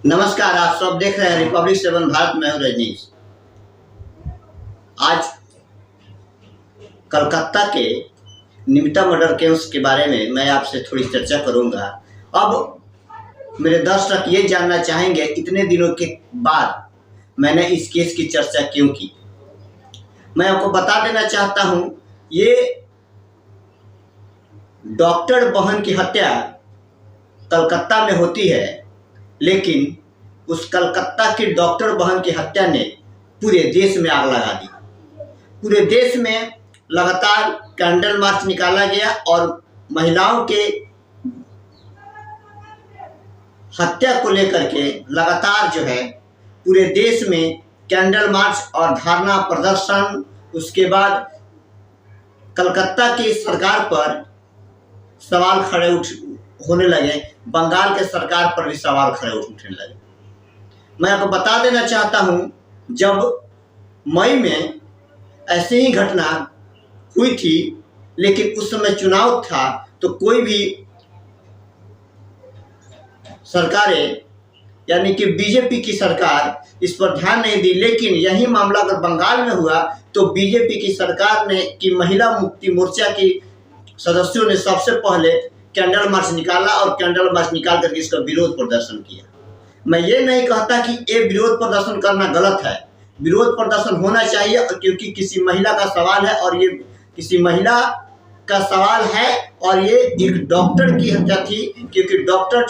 नमस्कार, आप सब देख रहे हैं रिपब्लिक 7 भारत में हूं रजनीश। आज कलकत्ता के निमिता मर्डर केस के बारे में मैं आपसे थोड़ी चर्चा करूंगा। अब मेरे दर्शक ये जानना चाहेंगे इतने दिनों के बाद मैंने इस केस की चर्चा क्यों की। मैं आपको बता देना चाहता हूं, ये डॉक्टर बहन की हत्या कलकत्ता में होती है, लेकिन उस कलकत्ता की डॉक्टर बहन की हत्या ने पूरे देश में आग लगा दी। पूरे देश में लगातार कैंडल मार्च निकाला गया और महिलाओं के हत्या को लेकर के लगातार पूरे देश में कैंडल मार्च और धरना प्रदर्शन, उसके बाद कलकत्ता की सरकार पर सवाल खड़े होने लगे, बंगाल के सरकार पर भी सवाल खड़े उठने लगे। मैं आपको बता देना चाहता हूं, जब मई में ऐसी ही घटना हुई थी, लेकिन उस समय चुनाव था तो कोई भी सरकारें यानी कि बीजेपी की सरकार इस पर ध्यान नहीं दी। लेकिन यही मामला अगर बंगाल में हुआ तो बीजेपी की सरकार ने कि महिला मुक्ति मोर्चा की सदस्यों ने सबसे पहले कैंडल मार्च निकाला और कैंडल मार्च निकाल करके इसका विरोध प्रदर्शन किया। मैं ये नहीं कहता कि ये विरोध प्रदर्शन करना गलत है, विरोध प्रदर्शन होना चाहिए, क्योंकि किसी महिला का सवाल है और ये किसी महिला का सवाल है और ये एक डॉक्टर की हत्या थी, क्योंकि डॉक्टर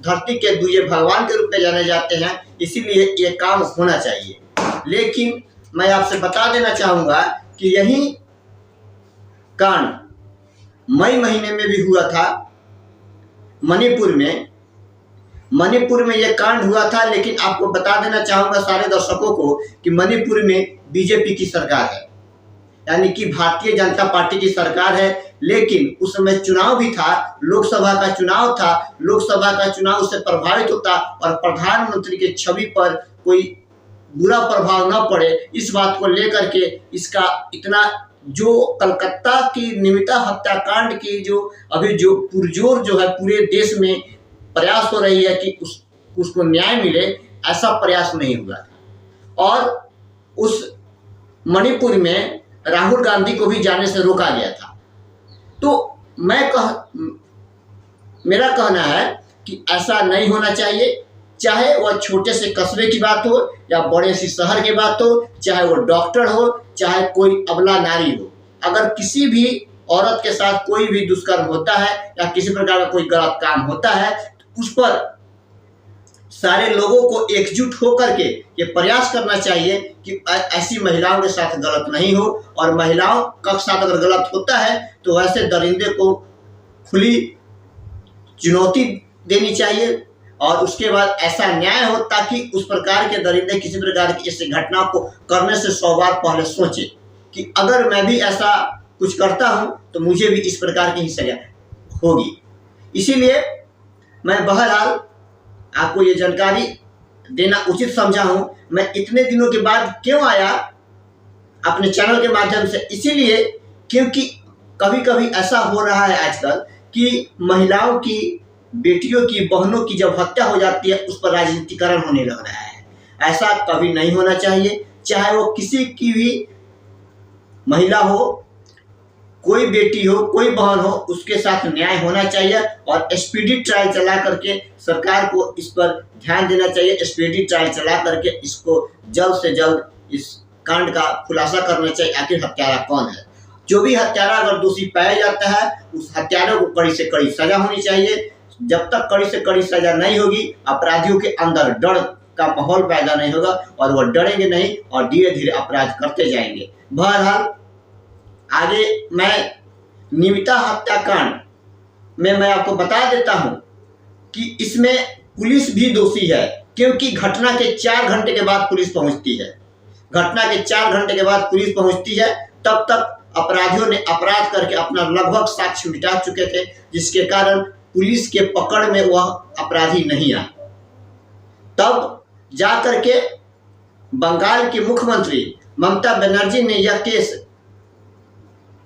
धरती के दूसरे भगवान के रूप में जाने जाते हैं, इसीलिए ये काम होना चाहिए। लेकिन मैं आपसे बता देना चाहूँगा कि यही कांड मई महीने में भी हुआ था मणिपुर में यह कांड हुआ था। लेकिन आपको बता देना चाहूँगा सारे दर्शकों को कि मणिपुर में बीजेपी की सरकार है, यानी कि भारतीय जनता पार्टी की सरकार है। लेकिन उस समय चुनाव भी था, लोकसभा का चुनाव था। लोकसभा का चुनाव उससे प्रभावित होता और प्रधानमंत्री के छवि पर कोई बुरा प्रभाव न पड़े, इस बात को लेकर के इसका इतना जो कलकत्ता की निमिता हत्याकांड की अभी पुरजोर पूरे देश में प्रयास हो रही है कि उसको न्याय मिले, ऐसा प्रयास नहीं हुआ था। और उस मणिपुर में राहुल गांधी को भी जाने से रोका गया था। तो मेरा कहना है कि ऐसा नहीं होना चाहिए, चाहे वह छोटे से कस्बे की बात हो या बड़े से शहर की बात हो, चाहे वो डॉक्टर हो, चाहे कोई अबला नारी हो। अगर किसी भी औरत के साथ कोई भी दुष्कर्म होता है या किसी प्रकार का कोई गलत काम होता है तो उस पर सारे लोगों को एकजुट होकर के ये प्रयास करना चाहिए कि ऐसी महिलाओं के साथ गलत नहीं हो। और महिलाओं के साथ अगर गलत होता है तो वैसे दरिंदे को खुली चुनौती देनी चाहिए और उसके बाद ऐसा न्याय हो ताकि उस प्रकार के दरिंदे किसी प्रकार की इस घटना को करने से 100 बार पहले सोचे कि अगर मैं भी ऐसा कुछ करता हूं तो मुझे भी इस प्रकार की ही सजा होगी। इसीलिए मैं बहरहाल आपको ये जानकारी देना उचित समझा हूं। मैं इतने दिनों के बाद क्यों आया अपने चैनल के माध्यम से, इसीलिए क्योंकि कभी कभी ऐसा हो रहा है आजकल कि महिलाओं की, बेटियों की, बहनों की जब हत्या हो जाती है उस पर राजनीतिकरण होने लग रहा है। ऐसा कभी नहीं होना चाहिए। चाहे वो किसी की भी महिला हो, कोई बेटी हो, कोई बहन हो, उसके साथ न्याय होना चाहिए और स्पीडी ट्रायल चला करके सरकार को इस पर ध्यान देना चाहिए। स्पीडी ट्रायल चला करके इसको जल्द से जल्द इस कांड का खुलासा करना चाहिए, आखिर हत्यारा कौन है। जो भी हत्यारा अगर दोषी पाया जाता है उस हत्यारे को कड़ी से कड़ी सजा होनी चाहिए। जब तक कड़ी से कड़ी सजा नहीं होगी, अपराधियों के अंदर डर का माहौल पैदा नहीं होगा और वह डरेंगे नहीं और धीरे धीरे अपराध करते जाएंगे। बहरहाल आगे मैं निमिता हत्याकांड में मैं आपको बता देता हूं कि इसमें पुलिस भी दोषी है, क्योंकि घटना के 4 घंटे के बाद पुलिस पहुंचती है। घटना के 4 घंटे के बाद पुलिस पहुंचती है, तब तक अपराधियों ने अपराध करके अपना लगभग साक्ष्य मिटा चुके थे, जिसके कारण पुलिस के पकड़ में वह अपराधी नहीं आए। तब जाकर के बंगाल की मुख्यमंत्री ममता बनर्जी ने यह केस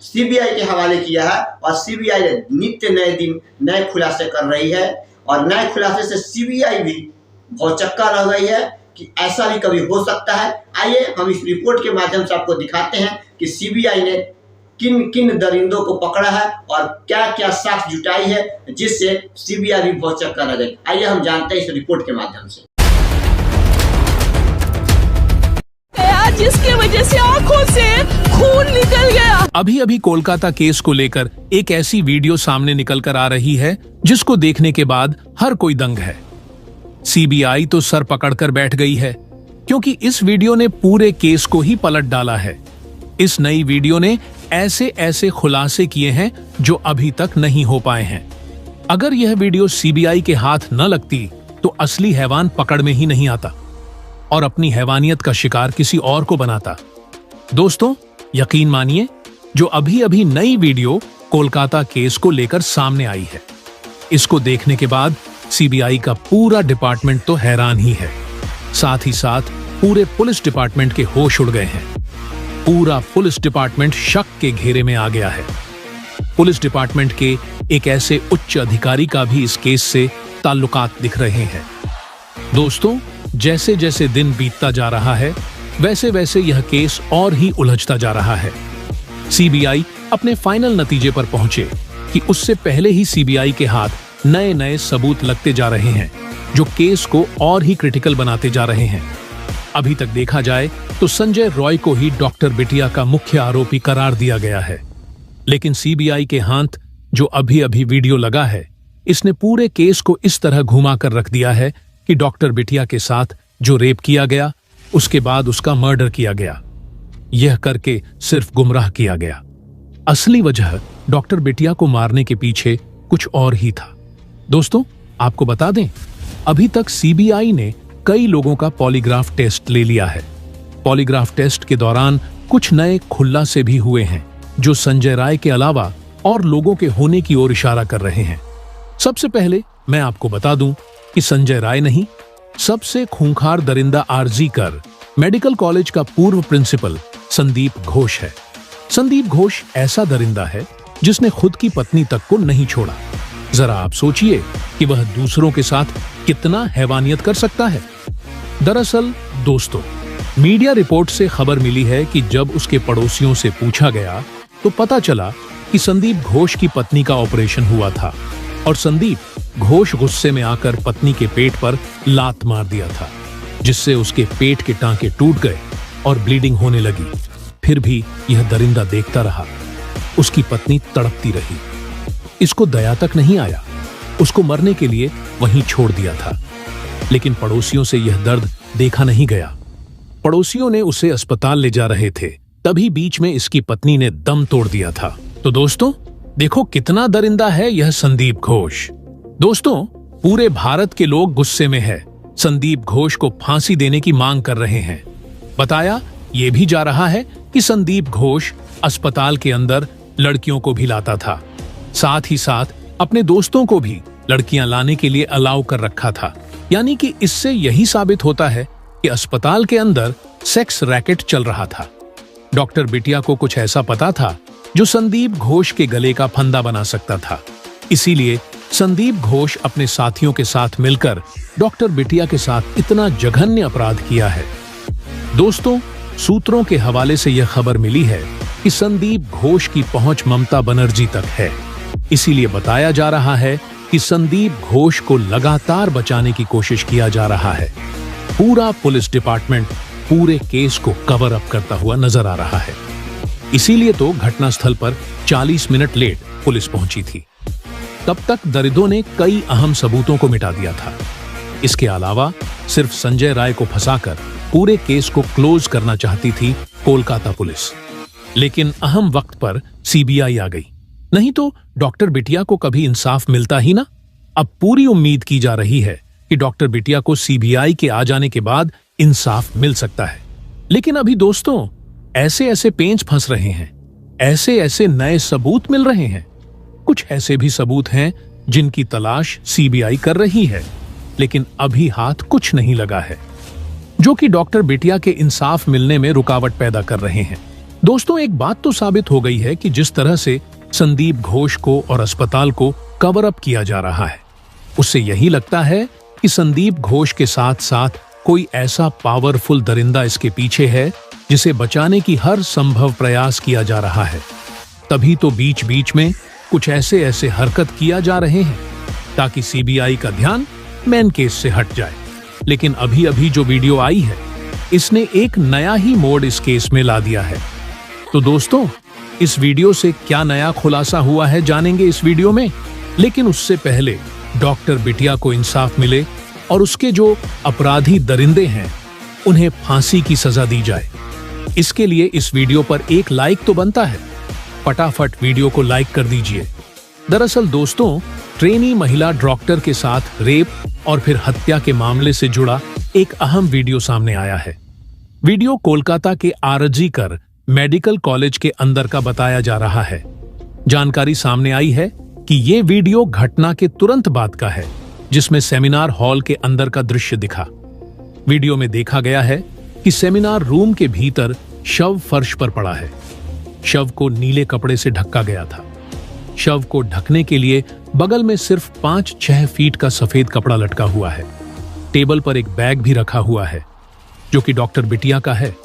सीबीआई के हवाले किया है और सीबीआई नित्य नए दिन नए खुलासे कर रही है और नए खुलासे से सीबीआई भी भौचक्का रह गई है कि ऐसा भी कभी हो सकता है। आइए हम इस रिपोर्ट के माध्यम से आपको दिखाते हैं कि सीबीआई ने किन किन दरिंदों को पकड़ा है और क्या क्या साक्ष्य जुटाई है जिससे सीबीआई भी भौचक्का रह गई। आइए हम जानते हैं इस रिपोर्ट के माध्यम से। जिसके वजह से आंखों से खून निकल गया। अभी अभी कोलकाता केस को लेकर एक ऐसी वीडियो सामने निकल कर आ रही है जिसको देखने के बाद हर कोई दंग है। सीबीआई तो सर पकड़कर बैठ गई है क्योंकि इस वीडियो ने पूरे केस को ही पलट डाला है। इस नई वीडियो ने ऐसे ऐसे खुलासे किए हैं जो अभी तक नहीं हो पाए हैं। अगर यह वीडियो सीबीआई के हाथ न लगती तो असली हैवान पकड़ में ही नहीं आता और अपनी हैवानियत का शिकार किसी और को बनाता। दोस्तों, यकीन मानिए, जो अभी अभी नई वीडियो कोलकाता केस को लेकर सामने आई है, इसको देखने के बाद सीबीआई का पूरा डिपार्टमेंट तो हैरान ही है। साथ ही साथ पूरे पुलिस डिपार्टमेंट के होश उड़ गए हैं। पूरा पुलिस डिपार्टमेंट शक के घेरे में आ गया है। पुलिस डिपार्टमेंट के एक ऐसे उच्च अधिकारी का भी इस केस से ताल्लुकात दिख रहे हैं। दोस्तों, जैसे जैसे दिन बीतता जा रहा है वैसे वैसे यह केस और ही उलझता जा रहा है। सीबीआई अपने फाइनल नतीजे पर पहुंचे कि उससे पहले ही सीबीआई के हाथ नए नए सबूत लगते जा रहे हैं जो केस को और ही क्रिटिकल बनाते जा रहे हैं। अभी तक देखा जाए तो संजय रॉय को ही डॉक्टर बिटिया का मुख्य आरोपी करार दिया गया है, लेकिन सीबीआई के हाथ जो अभी अभी वीडियो लगा है, इसने पूरे केस को इस तरह घुमा कर रख दिया है कि डॉक्टर बिटिया के साथ जो रेप किया गया उसके बाद उसका मर्डर किया गया, यह करके सिर्फ गुमराह किया गया। असली वजह डॉक्टर बिटिया को मारने के पीछे कुछ और ही था। दोस्तों, आपको बता दें, अभी तक सीबीआई ने कई लोगों का पॉलीग्राफ टेस्ट ले लिया है। पॉलीग्राफ टेस्ट के दौरान कुछ नए खुलासे भी हुए हैं जो संजय राय के अलावा और लोगों के होने की ओर इशारा कर रहे हैं। सबसे पहले मैं आपको बता दूं कि संजय राय नहीं, सबसे खूंखार दरिंदा आरजी कर मेडिकल कॉलेज का पूर्व प्रिंसिपल संदीप घोष है। संदीप घोष ऐसा दरिंदा है जिसने खुद की पत्नी तक को नहीं छोड़ा। जरा आप सोचिए कि वह दूसरों के साथ कितना हैवानियत कर सकता है। दरअसल दोस्तों, मीडिया रिपोर्ट से खबर मिली है कि जब उसके पड़ोसियों से पूछा गया तो पता चला कि संदीप घोष की पत्नी का ऑपरेशन हुआ था और संदीप घोष गुस्से में आकर पत्नी के पेट पर लात मार दिया था, जिससे उसके पेट के टांके टूट गए और ब्लीडिंग होने लगी। फिर भी यह दरिंदा देखता रहा। उसकी पत्नी तड़पती रही। इसको दया तक नहीं आया। उसको मरने के लिए वहीं छोड़ दिया था। लेकिन पड़ोसियों से यह दर्द देखा नहीं गया। पड़ोसियों ने उसे अस्पताल ले जा रहे थे, तभी बीच में इसकी पत्नी ने दम तोड़ दिया था। तो दोस्तों, देखो कितना दरिंदा है यह संदीप घोष। दोस्तों, पूरे भारत के लोग गुस्से में है। संदीप घोष को फांसी देने की मांग कर रहे हैं। बताया यह भी जा रहा है कि संदीप घोष अस्पताल के अंदर लड़कियों को भी लाता था, साथ ही साथ अपने दोस्तों को भी लड़कियां लाने के लिए अलाउ कर रखा था। यानी कि इससे यही साबित होता है कि अस्पताल के अंदर सेक्स रैकेट चल रहा था। डॉक्टर बिटिया को कुछ ऐसा पता था जो संदीप घोष के गले का फंदा बना सकता था। इसीलिए संदीप घोष अपने साथियों के साथ मिलकर डॉक्टर बिटिया के साथ इतना जघन्य अपराध किया है। दोस्तों, सूत्रों के हवाले से यह खबर मिली है कि संदीप घोष की पहुंच ममता बनर्जी तक है। इसीलिए बताया जा रहा है कि संदीप घोष को लगातार बचाने की कोशिश किया जा रहा है। पूरा पुलिस डिपार्टमेंट पूरे केस को कवर अप करता हुआ नजर आ रहा है। इसीलिए तो घटनास्थल पर 40 मिनट लेट पुलिस पहुंची थी। तब तक दरिंदों ने कई अहम सबूतों को मिटा दिया था। इसके अलावा सिर्फ संजय राय को फंसाकर पूरे केस को क्लोज करना चाहती थी कोलकाता पुलिस। लेकिन अहम वक्त पर सीबीआई आ गई, नहीं तो डॉक्टर बिटिया को कभी इंसाफ मिलता ही ना। अब पूरी उम्मीद की जा रही है कि डॉक्टर बिटिया को सीबीआई के आ जाने के बाद इंसाफ मिल सकता है। लेकिन अभी दोस्तों, ऐसे ऐसे पेंच फंस रहे हैं, ऐसे ऐसे नए सबूत मिल रहे हैं। कुछ ऐसे भी सबूत हैं जिनकी तलाश सीबीआई कर रही है, लेकिन अभी हाथ कुछ नहीं लगा है, जो कि डॉक्टर बिटिया के इंसाफ मिलने में रुकावट पैदा कर रहे हैं। दोस्तों, एक बात तो साबित हो गई है कि जिस तरह से संदीप घोष को और अस्पताल को कवर अप किया जा रहा है, उससे यही लगता है कि संदीप घोष के साथ साथ कोई ऐसा पावरफुल दरिंदा इसके पीछे है जिसे बचाने की हर संभव प्रयास किया जा रहा है। तभी तो बीच बीच में कुछ ऐसे हरकत किया जा रहे हैं ताकि सीबीआई का ध्यान मेन केस से हट जाए। लेकिन अभी अभी जो वीडियो आई है इसने एक नया ही मोड़ इस केस में ला दिया है। तो दोस्तों, इस वीडियो से क्या नया खुलासा हुआ है जानेंगे इस वीडियो में। लेकिन उससे पहले डॉक्टर बिटिया को इंसाफ मिले और उसके जो अपराधी दरिंदे हैं उन्हें फांसी की सजा दी जाए, इसके लिए इस वीडियो पर एक लाइक तो बनता है। फटाफट वीडियो को लाइक कर दीजिए। दरअसल दोस्तों, ट्रेनी महिला डॉक्टर के साथ रेप और फिर हत्या के मामले से जुड़ा एक अहम वीडियो सामने आया है। वीडियो कोलकाता के आरजीकर मेडिकल कॉलेज के अंदर का बताया जा रहा है। जानकारी सामने आई है कि ये वीडियो घटना के तुरंत बाद का है, जिसमें सेमिनार हॉल के अंदर का दृश्य दिखा। वीडियो में देखा गया है कि सेमिनार रूम के भीतर शव फर्श पर पड़ा है। शव को नीले कपड़े से ढका गया था। शव को ढकने के लिए बगल में सिर्फ 5-6 फीट का सफेद कपड़ा लटका हुआ है। टेबल पर एक बैग भी रखा हुआ है जो कि डॉक्टर बिटिया का है,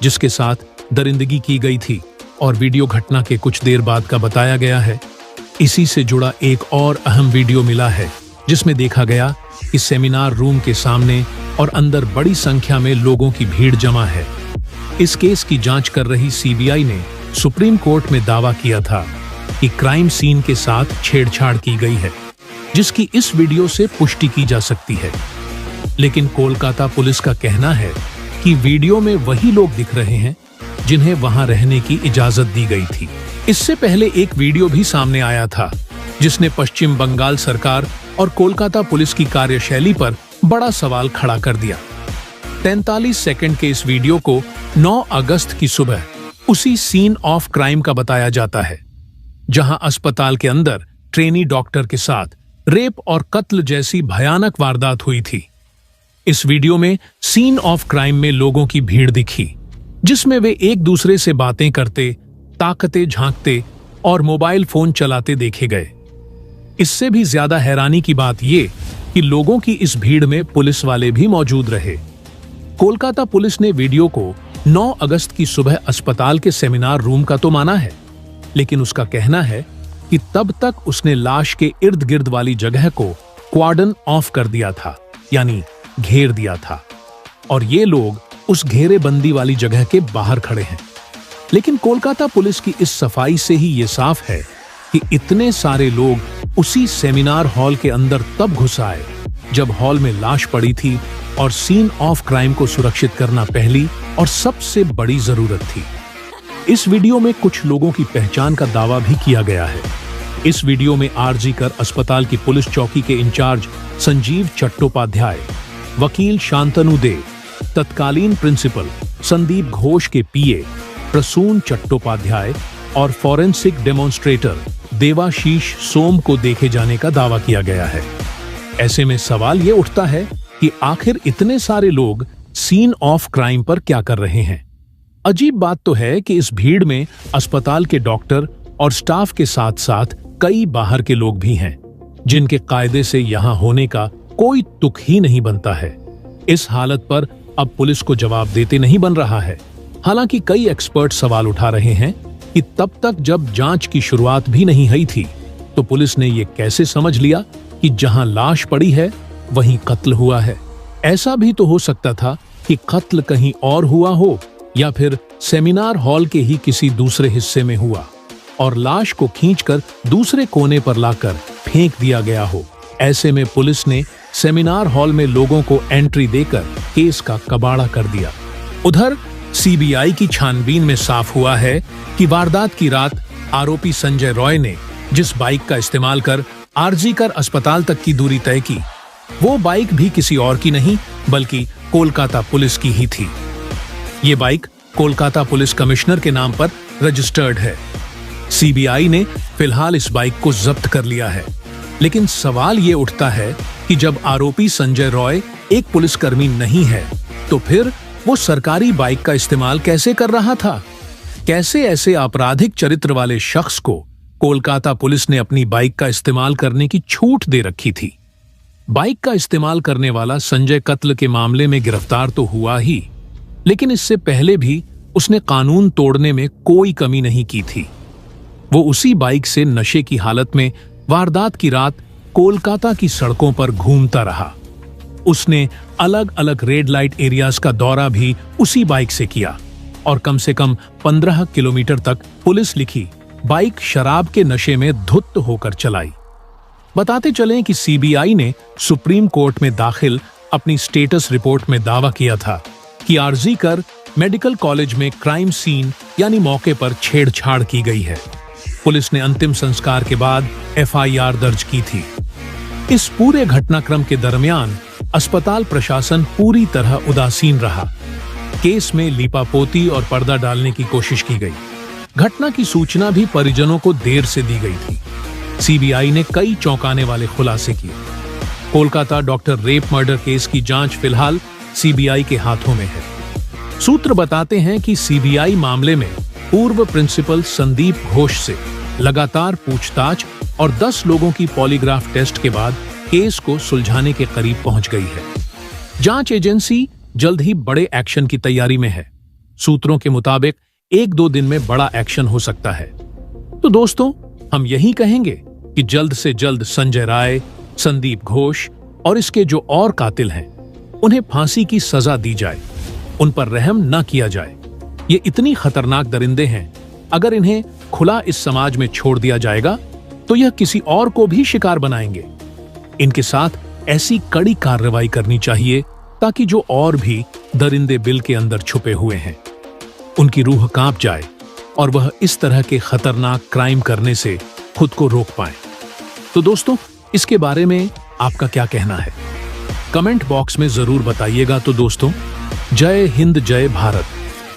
जिसके साथ दरिंदगी की गई थी। और वीडियो घटना के कुछ देर बाद का बताया गया है। इसी से जुड़ा एक और अहम वीडियो मिला है जिसमें देखा गया कि सेमिनार रूम के सामने और अंदर बड़ी संख्या में लोगों की भीड़ जमा है। इस केस की जांच कर रही सीबीआई ने सुप्रीम कोर्ट में दावा किया था कि क्राइम सीन के साथ छेड़छाड़ की गई है, जिसकी इस वीडियो से पुष्टि की जा सकती है। लेकिन कोलकाता पुलिस का कहना है कि वीडियो में वही लोग दिख रहे हैं जिन्हें वहां रहने की इजाजत दी गई थी। इससे पहले एक वीडियो भी सामने आया था जिसने पश्चिम बंगाल सरकार और कोलकाता पुलिस की कार्यशैली पर बड़ा सवाल खड़ा कर दिया। 43 सेकंड के इस वीडियो को 9 अगस्त की सुबह उसी सीन ऑफ क्राइम का बताया जाता है, जहां अस्पताल के अंदर ट्रेनी डॉक्टर के साथ रेप और कत्ल जैसी भयानक वारदात हुई थी। इस वीडियो में सीन ऑफ क्राइम में लोगों की भीड़ दिखी, जिसमें वे एक दूसरे से बातें करते, ताकते झांकते और मोबाइल फोन चलाते देखे गए। इससे भी ज्यादा हैरानी की बात यह कि लोगों की इस भीड़ में पुलिस वाले भी मौजूद रहे। कोलकाता पुलिस ने वीडियो को 9 अगस्त की सुबह अस्पताल के सेमिनार रूम का तो माना है, लेकिन उसका कहना है कि तब तक उसने लाश के इर्द गिर्द वाली जगह को क्वार्डन ऑफ कर दिया था, यानी घेर दिया था, और ये लोग उस घेरेबंदी वाली जगह के बाहर खड़े हैं। लेकिन कोलकाता पुलिस की इस सफाई से ही ये साफ है कि इतने सारे लोग उसी सेमिनार हॉल के अंदर तब घुस आए जब हॉल में लाश पड़ी थी और सीन ऑफ क्राइम को सुरक्षित करना पहली और सबसे बड़ी जरूरत थी। इस वीडियो में कुछ लोगों की पहचान का दावा भी किया गया है। इस वीडियो में आरजीकर अस्पताल की पुलिस चौकी के इंचार्ज संजीव चट्टोपाध्याय, वकील शांतनु दे, तत्कालीन प्रिंसिपल संदीप घोष के पीए प्रसून चट्टोपाध्याय और फॉरेंसिक डेमोन्स्ट्रेटर देवाशीष सोम को देखे जाने का दावा किया गया है। ऐसे में सवाल यह उठता है कि आखिर इतने सारे लोग सीन ऑफ क्राइम पर क्या कर रहे हैं। अजीब बात तो है कि इस भीड़ में अस्पताल के डॉक्टर और स्टाफ के साथ साथ कई बाहर के लोग भी हैं, जिनके कायदे से यहां होने का कोई तुक ही नहीं बनता है। इस हालत पर अब पुलिस को जवाब देते नहीं बन रहा है। हालांकि कई एक्सपर्ट सवाल उठा रहे हैं कि तब तक जब जांच की शुरुआत भी नहीं हुई थी तो पुलिस ने यह कैसे समझ लिया कि जहां लाश पड़ी है वहीं कत्ल हुआ है। ऐसा भी तो हो सकता था कि कत्ल कहीं और हुआ हो या फिर सेमिनार हॉल के ही किसी दूसरे हिस्से में हुआ और लाश को खींचकर दूसरे कोने पर लाकर फेंक दिया गया हो। ऐसे में पुलिस ने सेमिनार हॉल में लोगों को एंट्री देकर केस का कबाड़ा कर दिया। उधर सीबीआई की छानबीन में साफ हुआ है कि वारदात की रात आरोपी संजय रॉय ने जिस बाइक का इस्तेमाल कर आरजीकर अस्पताल तक की दूरी तय की, वो बाइक भी किसी और की नहीं बल्कि कोलकाता पुलिस की ही थी। ये बाइक कोलकाता पुलिस कमिश्नर के नाम पर रजिस्टर्ड है। सीबीआई ने फिलहाल इस बाइक को जब्त कर लिया है। लेकिन सवाल ये उठता है कि जब आरोपी संजय रॉय एक पुलिसकर्मी नहीं है तो फिर वो सरकारी बाइक का इस्तेमाल कैसे कर रहा था? कैसे ऐसे आपराधिक चरित्र वाले शख्स को कोलकाता पुलिस ने अपनी बाइक का इस्तेमाल करने की छूट दे रखी थी? बाइक का इस्तेमाल करने वाला संजय कत्ल के मामले में गिरफ्तार तो हुआ ही, लेकिन इससे पहले भी उसने कानून तोड़ने में कोई कमी नहीं की थी। वो उसी बाइक से नशे की हालत में वारदात की रात कोलकाता की सड़कों पर घूमता रहा। उसने अलग अलग रेड लाइट एरियाज का दौरा भी उसी बाइक से किया और कम से कम 15 किलोमीटर तक पुलिस लिखी बाइक शराब के नशे में धुत होकर चलाई। बताते चलें कि सीबीआई ने सुप्रीम कोर्ट में दाखिल अपनी स्टेटस रिपोर्ट में दावा किया था कि आरजी कर मेडिकल कॉलेज में क्राइम सीन यानी मौके पर छेड़छाड़ की गई है। पुलिस ने अंतिम संस्कार के बाद एफआईआर दर्ज की थी। इस पूरे घटनाक्रम के दरमियान अस्पताल प्रशासन पूरी तरह उदासीन रहा। केस में लीपापोती और पर्दा डालने की कोशिश की गई। घटना की सूचना भी परिजनों को देर से दी गई थी। सीबीआई ने कई चौंकाने वाले खुलासे किए। Kolkata doctor rape murder case की जांच फिलहाल सीबीआई के हाथों में है। सूत्र बताते हैं कि सीबीआई मामले में पूर्व प्रिंसिपल संदीप घोष से लगातार पूछताछ और 10 लोगों की पॉलीग्राफ टेस्ट के बाद केस को सुलझाने के करीब पहुंच गई है। जांच एजेंसी जल्द ही बड़े एक्शन की तैयारी में है। सूत्रों के मुताबिक 1-2 दिन में बड़ा एक्शन हो सकता है। तो दोस्तों, हम यही कहेंगे कि जल्द से जल्द संजय राय, संदीप घोष और इसके जो और कातिल हैं, उन्हें फांसी की सजा दी जाए, उन पर रहम न किया जाए। ये इतनी खतरनाक दरिंदे हैं, अगर इन्हें खुला इस समाज में छोड़ दिया जाएगा तो यह किसी और को भी शिकार बनाएंगे। इनके साथ ऐसी कड़ी कार्रवाई करनी चाहिए ताकि जो और भी दरिंदे बिल के अंदर छुपे हुए हैं, उनकी रूह कांप जाए और वह इस तरह के खतरनाक क्राइम करने से खुद को रोक पाए। तो दोस्तों, इसके बारे में आपका क्या कहना है? कमेंट बॉक्स में जरूर बताइएगा। तो दोस्तों, जय हिंद, जय भारत।